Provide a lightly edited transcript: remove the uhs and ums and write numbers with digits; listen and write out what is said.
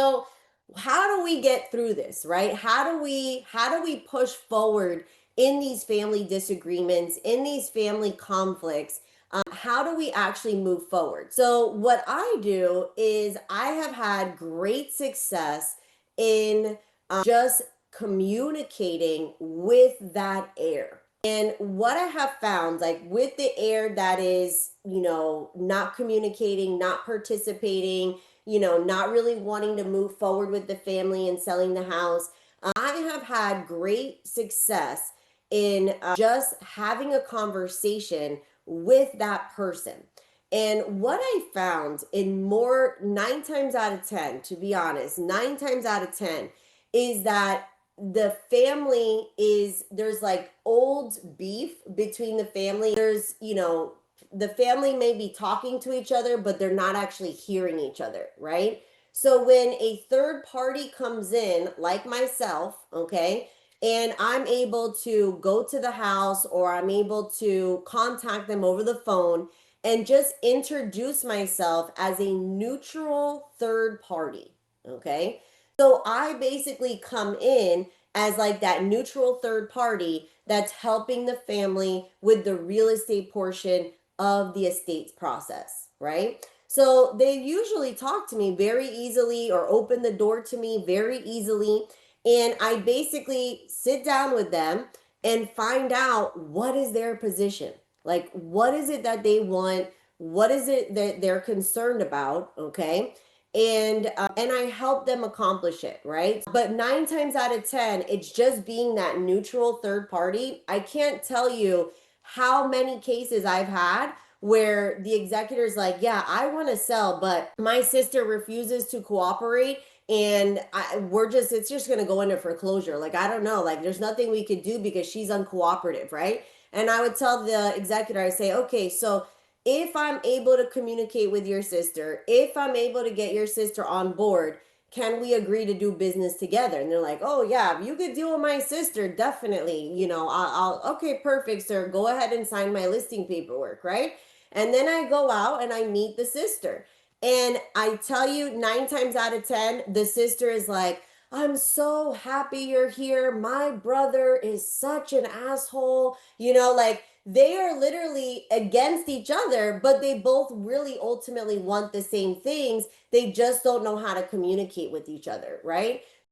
So how do we get through this, right? How do we push forward in these family disagreements, in these family conflicts? How do we actually move forward? So what I do is I have had great success in just communicating with that heir. And what I have found, like with the heir that is, not communicating, not participating, not really wanting to move forward with the family and selling the house, I have had great success in just having a conversation with that person. And what I found in more, 9 times out of 10, to be honest, 9 times out of 10, is that the family is, there's like old beef between the family. There's, the family may be talking to each other, but they're not actually hearing each other, right? So when a third party comes in, like myself, okay, and I'm able to go to the house or I'm able to contact them over the phone and just introduce myself as a neutral third party, okay? So I basically come in as like that neutral third party that's helping the family with the real estate portion of the estates process, right? So they usually talk to me very easily or open the door to me very easily. And I basically sit down with them and find out what is their position. Like, what is it that they want? What is it that they're concerned about? Okay. And I help them accomplish it, right? But 9 times out of 10, it's just being that neutral third party. I can't tell you how many cases I've had where the executor's like, yeah, I want to sell, but my sister refuses to cooperate, and it's just going to go into foreclosure. Like, I don't know, like there's nothing we could do because she's uncooperative, right? And I would tell the executor, I say, okay, so if I'm able to communicate with your sister, if I'm able to get your sister on board, can we agree to do business together? And they're like, oh yeah, if you could deal with my sister, definitely, okay, perfect, sir, go ahead and sign my listing paperwork, right? And then I go out and I meet the sister. And I tell you, 9 times out of 10, the sister is like, I'm so happy you're here. My brother is such an asshole. Like they are literally against each other, but they both really ultimately want the same things. They just don't know how to communicate with each other, right?